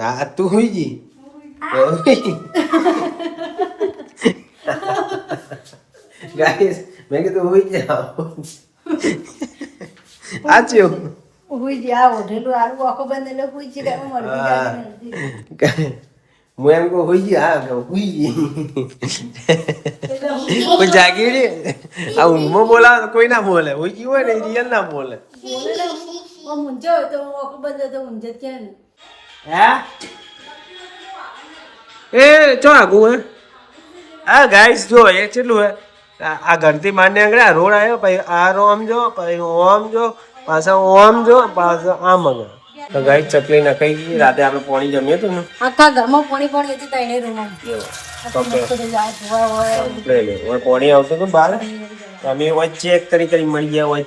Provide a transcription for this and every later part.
આ તું હોઈ જી ગાઈસ મેં કીધું હોઈ જાઓ આચ્યો હોઈ જા ઓઢેલું આરું આખો બંધ એટલે હોઈ જી કામ મળી જાય હું એમ કહું હોઈ જી હા હોઈ જી કોઈ જાગી રે આ ઊંઘમાં બોલા કોઈ ના બોલે હોઈ જી હોય ને રિયલ ના બોલે મુંજો તો આખો બંધ તો મુંજે કેમ હે એ ચો આગુ હે આ ગાઈસ જો એ કેટલું હે આ ઘરથી માંડને આગળ રોડ આવ્યો પછી આ રોમ જો પછી ઓમ જો પાછા ઓમ જો પાછા આમ આગળ તો ગાઈસ ચકલી નખાઈ ગઈ રાતે આપણે પાણી જમીએ તો ને આખા ઘરમાં પાણી હતી તઈને રૂમમાં પાણી આવતું હતું બહાર અમે હોય ચેક કરી મળી ગયા હોય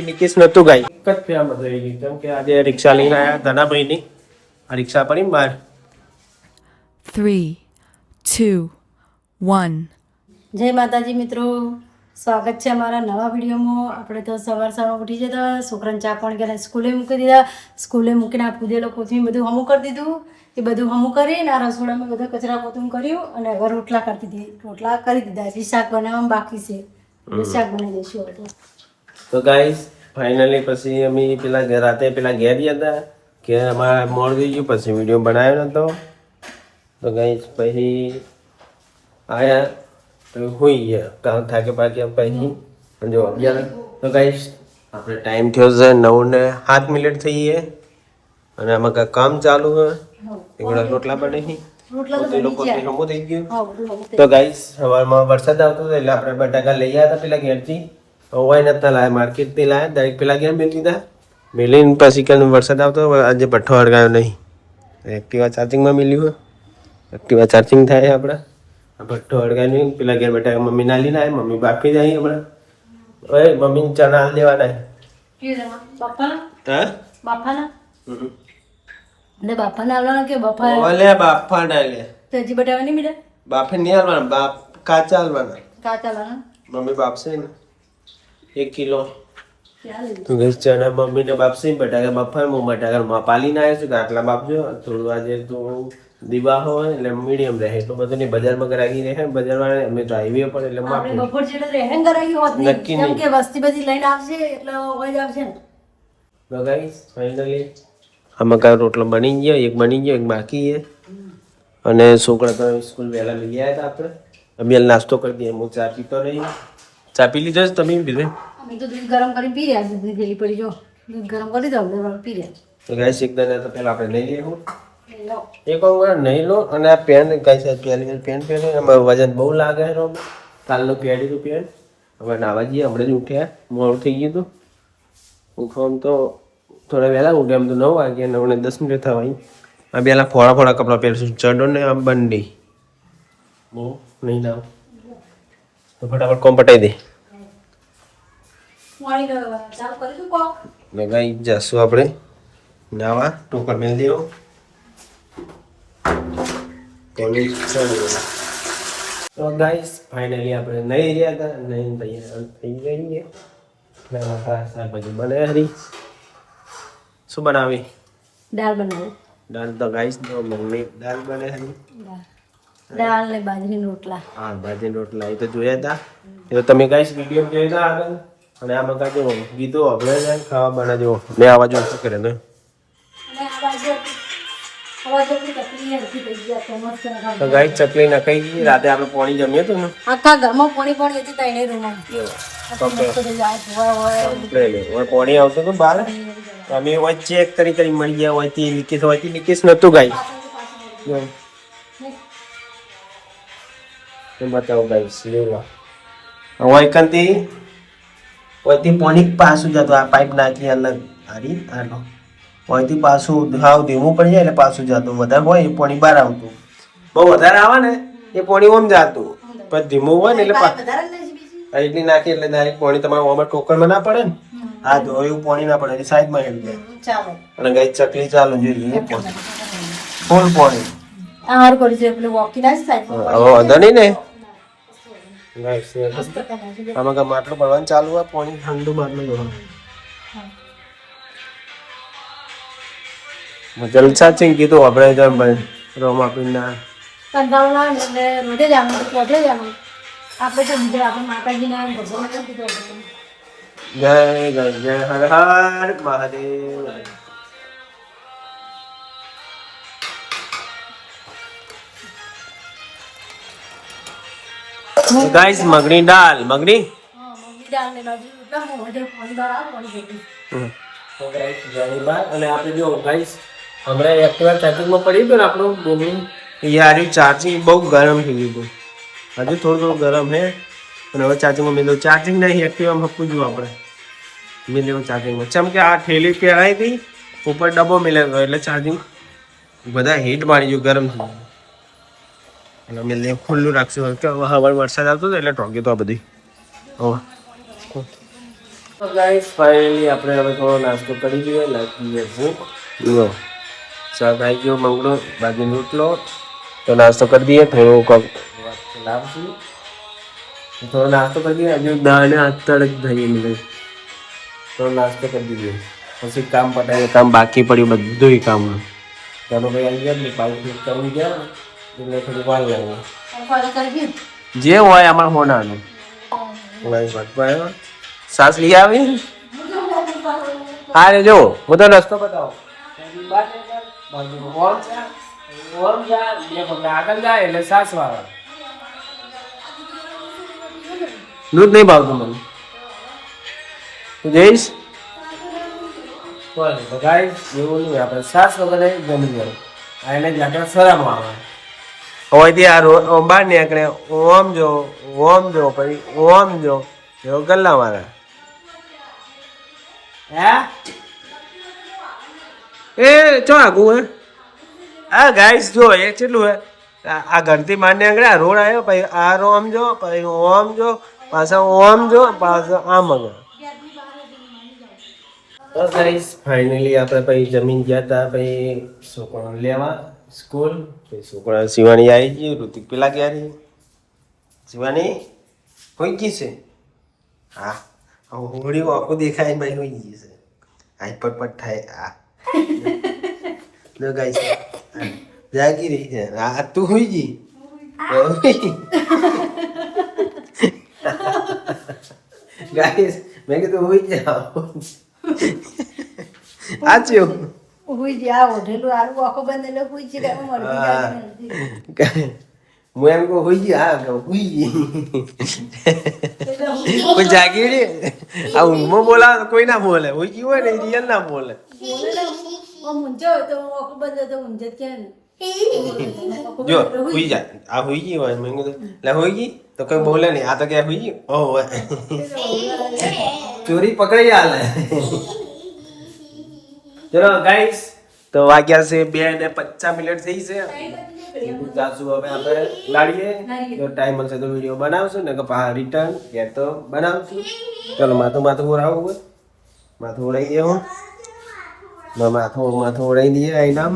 લીકેજ નતું ગાઈ એક જ ફેરમાં થઈ ગઈ કેમ કે આજે રિક્ષા લઈને આવ્યા ધનાભાઈની આ રિક્ષા પડી બહાર 3, 2, 1. જય માતાજી મિત્રો, સ્વાગત છે અમારા નવા વિડીયોમાં. આપણે તો સવારમાં ઉઠી જતા, છોકરાને ચા પાણી કરીને સ્કૂલે મૂકી દીધા. સ્કૂલે મૂકીને આ પૂદેલો કોથમીર બધું હમું કરી દીધું. એ બધું હમું કરીને આ રસોડામાં બધા કચરા પોતું કર્યું અને હવે રોટલા કરી દીધા. હજી શાક બનાવવામાં બાકી છે, શાક બનાવી દઈશું હવે. તો ગાઈસ ફાઇનલી પછી અમે રાતે પેલા ઘેર ગયા હતા કે અમારે મોડ થઈ ગયું, પછી વિડીયો બનાવ્યો નતો. તો ગાઈસ પછી આયા તો હોઈ ગયા કામ થાકે પાકે પછી જો અગિયાર. તો ગાઈસ આપણે ટાઈમ થયો છે 9:07 થઈ છે અને આમાં કાંઈ કામ ચાલુ છે. એગડા રોટલા બને છે, લોકો હમું થઈ ગયું. તો ગાઈસ સવારમાં વરસાદ આવતો હતો એટલે આપણે બટાકા લઈ આવ્યા હતા પેલા ઘેરથી. હોય નતા લાયા, માર્કેટથી લાયા, ડાયરેક્ટ પેલા ઘેર મેલી દીધા. મેલીને પછી કે વરસાદ આવતો આજે ભઠ્ઠો હળગાયો નહીં. એક્ટિવા ચાર્જિંગમાં મેલ્યું હોય, એક્ટિવા ચાર્જિંગ થાય આપણે. આ ભઠ્ઠો હળગાય નહીં, પેલા ઘેર બટાકા મમ્મી ના લઈને આવ્યા. મમ્મી બાફી જાય હમણાં. ઓય મમ્મીને ચણા હાલ દેવાના. હા બાફાના બાફાના આવવાના કે બફા ઓલે બાફા ડાલે તો હજી બટાકા નહીં મીઠા બાફે નહીં હાલવાના, બાપ કાચા હાલવાના. કાચા લાના મમ્મી બાફશે ને 1 કિલો. તો ગઈ ચણા મમ્મીને બાફશે, બટાકા બાફા. હું બટાકા પાલીને આવ્યો છું કે આટલા બાફજો. થોડું આજે તો દીવા હોય એટલે મીડિયમ રહે, એટલું બધું નહીં. બજારમાં કરાવી રહે બજારમાં, અમે તો હાઈવે પર એટલે આપણે બપોર જેટલું રહેણ કરાવી હોત નહીં, કેમ કે વસ્તી બધી લઈને આવશે એટલે હોય જ આવશે ને. તો ગાઈસ ફાઇનલી આમાં કાંઈ રોટલો બની ગયો, એક બની ગયો, એક બાકી છે. અને છોકરા તો સ્કૂલ વહેલા લઈ આવ્યા હતા આપણે. અમે નાસ્તો કરી દઈએ. હું ચા પીતો નહીં. ચા પી લીધો છે તમે? પીધે અમે તો દૂધ ગરમ કરી પી રહ્યા, દૂધ થેલી પડી જો દૂધ ગરમ કરી દો, પી રહ્યા. તો ગાઈસ એકદમ તો પહેલા આપણે લઈ લઈએ. એક વાર નહીં લો. અને આ પેન્ટ ગાઈસ પહેલી પેન્ટ પહેરે એમાં વજન બહુ લાગે છે. કાલનું પહેર્યું પેન્ટ. હવે નાવા જઈએ, હમણાં જ ઉઠ્યા, મોડું થઈ ગયું હતું. ઉઠવામાં તો થોડા વહેલા ઉઠ્યા, એમ તો 9 વાગ્યા, 9:10 થવા. આ પહેલાં ફોડા કપડાં પહેરશું, ચડો ને આમ બંડી બહુ નહીં નાવ. તો ફટાફટ કોમ પટાઈ દે ને ગાઈ જશું આપણે નાવા. ટોકર મેળ દેવો. તો ગાઈસ ફાઇનલી આપણે નહીં રહ્યા હતા, નહીં તૈયાર થઈ ગઈ. શાકભાજી બને હરી. શું બનાવી? દાળ બનાવો. દાળ તો ગાઈસ મમ્મી દાળ બને હરી. દાળ ને બાજરીના રોટલા. હા બાજરીના રોટલા એ તો જોયા હતા. એ તો તમે ગાઈસ વિડીયો જોયા હતા આગળ. અને આમાં કાંઈ જો ગીતો આપણે જાય ખાવા બના જો મેં આવા જો શું કરે ને. તો ગાઈસ ચકલી નખાઈ ગઈ રાતે આપણે પાણી જમીએ તો ને આખા ઘરમાં પાણી હતી તઈને રૂમમાં. પાણી આવતું હતું બહાર. અમે હોય ચેક કરી મળી ગયા હોય લીકેજ નતું ગાઈ. બતાવો ગાઈસ લેવા હોય કંતી હોયથી પાણી પાછું જતું. આ પાઇપ નાખી અલગ હારી આનો હોયથી પાછું હાવ ધીમું પડી જાય એટલે પાછું જતું. વધારે હોય એ પાણી બહાર આવતું. બહુ વધારે આવે ને એ પાણી ઓમ જતું, પણ ધીમું હોય ને એટલે એટલી નાખી એટલે ડાયરેક્ટ પાણી તમારે ઓમાં ટોકરમાં ના પડે ને. હા તો એવું પાણી ના પડે એટલે સાઈડમાં હેડી જાય. અને ગાઈ ચકલી ચાલુ જોઈએ ફૂલ પાણી. વાંધો નહીં ને. આમાં માટલું ભરવાનું ચાલુ હોય, પાણી ઠંડુ માટલું ભરવાનું. જલસા છે ને કીધું આપણે તો રોમ આપીને કંટાળો ના આવે એટલે રોજે જવાનું તો રોજે જવાનું. આપણે તો બીજા આપણે માતાજીના ભગવાનના કીધું હતું. જય જય હર હર મહાદેવ. ગાઈસ મગની દાળ મગની મમ્મી દાળ ને બાજુ એટલા મોઢે પાણી બહાર આવે પાણી ભેગું. તો ગાઈસ જાની બાર અને આપણે જો ગાઈસ હમણાં એક્ટિવા ચાર્જિંગમાં પડી ગયું ને આપણું બોબિન યાર ચાર્જિંગ બહુ ગરમ થઈ ગયું હજુ થોડું ગરમ હે અને હવે ચાર્જિંગમાં મેં ચાર્જિંગ નહીં એક્ટિવામાં હપવું જોઈએ આપણે મેં લેવું ચાર્જિંગમાં ચમ કે આ ઠેલી પહેરાઈ હતી ઉપર ડબ્બો મિલેલો એટલે ચાર્જિંગ બધા હીટ મારી ગયું ગરમ થઈ ગયું અને મેં લેવું ખુલ્લું રાખશું કે હવે વરસાદ આવતો હતો એટલે ટોકી તો આ બધી તો ગાઈસ ફાઇનલી આપણે હવે થોડો નાસ્તો કરી લઈએ લાગી ભૂખ લો શાક આવી ગયો મંગળો બાજુ રોટલો તો નાસ્તો કરી દઈએ થોડું લાવશું થોડો નાસ્તો કરી દઈએ હજુ દાળને તળક થઈએ મિલે થોડો નાસ્તો કરી દઈએ પછી કામ પટાવીએ કામ બાકી પડ્યું બધું કામ ચાલો ભાઈ આવી ગયા ને પાઇપ કરી ગયા એટલે થોડી વાર લાગે જે હોય આમાં હોનાનું સાસ લઈ આવી હા રે જો હું તો રસ્તો બતાવો આગળ જાય એટલે સાસ વાળા દૂધ નહીં ભાવતું મને તું જઈશ ગાઈસ એવું નહીં આપણે સાસ વગર જમી ગયો એને જ આપણે સરામાં આવે હોયથી આ બહાર નીકળે ઓમ જો પછી ઓમ જો એવો ગલ્લા મારા હે એ ચો આગું હે હા ગાઈસ જો એ કેટલું હે આ ઘરથી બહાર નીકળે આ રોડ આવ્યો પછી આ ઓમ જો પછી ઓમ જો પાછા ઓમ જો પાછા આમ આગળ તો ગાઈસ ફાઇનલી આપણે પછી જમીન ગયા હતા પછી છોકરાને લેવા સ્કૂલ પછી છોકરા શિવાની આવી ગઈ ઋતિક પેલા ગયા રહી શિવાની હોઈ ગઈ છે હા હોળી આખો દેખાય ભાઈ હોઈ ગઈ છે આ પટપટ થાય આ જો ગાઈસ જાગી રહી છે આ તું હોઈ ગઈ ગાઈસ મેં કીધું હોઈ જાઓ આ ચેવું હુઈ જી આ ઓઢેલું આરું આખો બંધ એટલે હુઈ જી કામ મરતી જાય હું એમ કહું હોઈ ગઈ હા હોઈ ગઈ કોઈ જાગી રે આ ઊંઘમાં બોલાવે કોઈ ના બોલે હોઈ ગઈ હોય ને રિયલ ના બોલે ઊંઝો હોય તો આખો બંધ તો ઊંઝ જ કે જો હોઈ જાય આ હોઈ ગઈ હોય મેં કીધું એટલે હોઈ ગઈ તો કોઈ બોલે નહીં આ તો ક્યાં હોઈ ગઈ ઓહ ચોરી પકડી આલે ચલો ગાઈસ તો વાગ્યા છે 2:50 થઈ છે જાશું હવે આપણે લાડીએ જો ટાઈમ મળશે તો વિડીયો બનાવશું ને કે રિટર્ન કે તો બનાવશું ચલો માથું ઓરાવું હોય માથું ઓરાઈ દે હું માથું ઓરાઈ દઈએ આઈનામ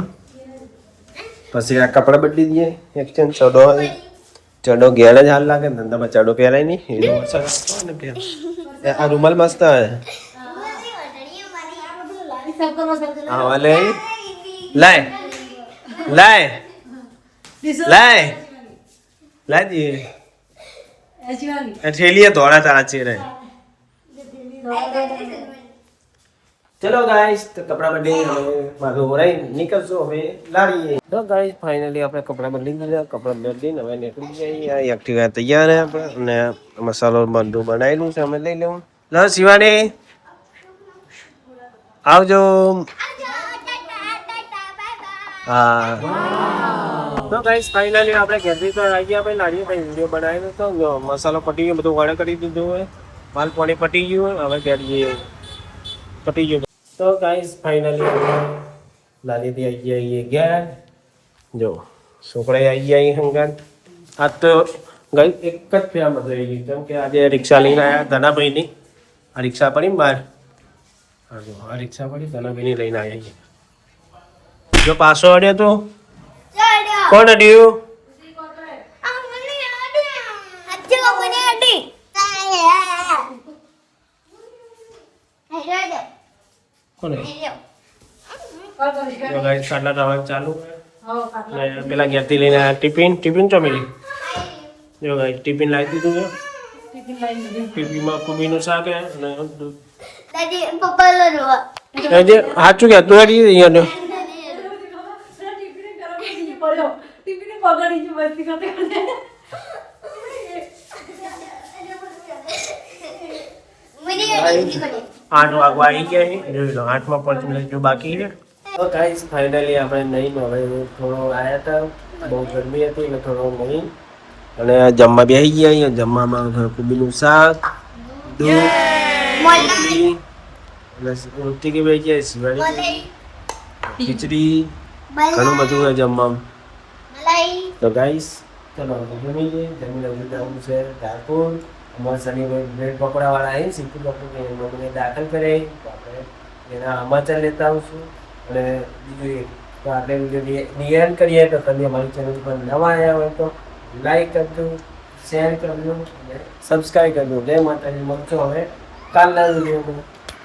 પછી આ કપડાં બદલી દઈએ એક્સચેન્જ ચડો ઘેર જ હાલ લાગે ધંધામાં ચડો પહેરાય નહીં એનો વરસાદ ને આ રૂમાલ મસ્ત આવે હા લે લાય દીએ ઠેલીએ ધોળા તારા ચેરે ચલો ગાઈસ તો કપડા બદલી હવે માથું ઓરાઈ નીકળશું હવે લાડીએ તો ગાઈસ ફાઇનલી આપણે કપડા બદલી દીધા કપડા બદલીને હવે નીકળી જઈએ આ એક્ટિવા તૈયાર હે આપણે અને મસાલો બધું બનાવેલું છે અમે લઈ લેવું લો શિવાની આવજો હા તો ગાઈસ ફાઇનલી આપણે ઘેરથી તો આવી ગયા ભાઈ લાડીએ ભાઈ વિડીયો બનાવેલો તો મસાલો પટી ગયો બધું વાળે કરી દીધું હોય માલ પાણી પટી ગયું હોય હવે ઘેર જઈએ પટી ગયું તો ગાઈસ ફાઇનલી લાડીથી આવી ગયા ઘેર જો છોકરા આવી ગયા હંગાન આજ તો ગઈ એક જ ફેરમાં થઈ ગઈ કેમ કે આજે રિક્ષા લઈને આવ્યા ધનાભાઈની આ રિક્ષા પડી બહાર હા જો આ રિક્ષા પડી ધનાભાઈની લઈને આવ્યા જો પાછો અડ્યો તો કોણ અડ્યું કોને તો ગાઈસ ખાટલા ટાવર ચાલુ હા કાટલા અને પેલા ઘેરથી લઈને આયા ટિફિન ચો મિલી જો ગાઈસ ટિફિન લાવી દીધું છે ટિફિન લાઈન દીધી ટિફિનમાં કુબીનું શાક છે અને દૂધ દાદી પપ્પા લો રો એ જે સાચું કે તું હેડી અહીંયા ટિફિન પગાડી જ મસ્તી કરતે મને 8 વાગવા આવી ગયા છે જોઈ લો 8 માં 5 મિનિટ જો બાકી છે તો ગાઈસ ફાઇનલી આપણે નહીં હવે થોડો આયા હતા બહુ ગરમી હતી એટલે થોડો નહીં અને જમવા બેસી ગયા અહીંયા જમવામાં કુબીનું શાક દૂધ મલાઈ અને રોટી કે બેસી ગયા સિવાડી મલાઈ ખીચડી ઘણું બધું છે જમવામાં મલાઈ તો ગાઈસ ચલો જમી લઈએ જમીને જવું છે ડાકોર અમારા શનિવાર બ્રેડ પકોડાવાળા આવી સીપી પકોડી મને દાખલ કરે તો આપણે એના સમાચાર લેતા આવશું અને બીજું એક તો આપણે વિડીયો નિયન કરીએ તો તમે અમારી ચેનલ પર નવા આવ્યા હોય તો લાઈક કરજો શેર કરજો અને સબસ્ક્રાઈબ કરજો જય માતાજી મળશો હવે કાલના વિડીયોમાં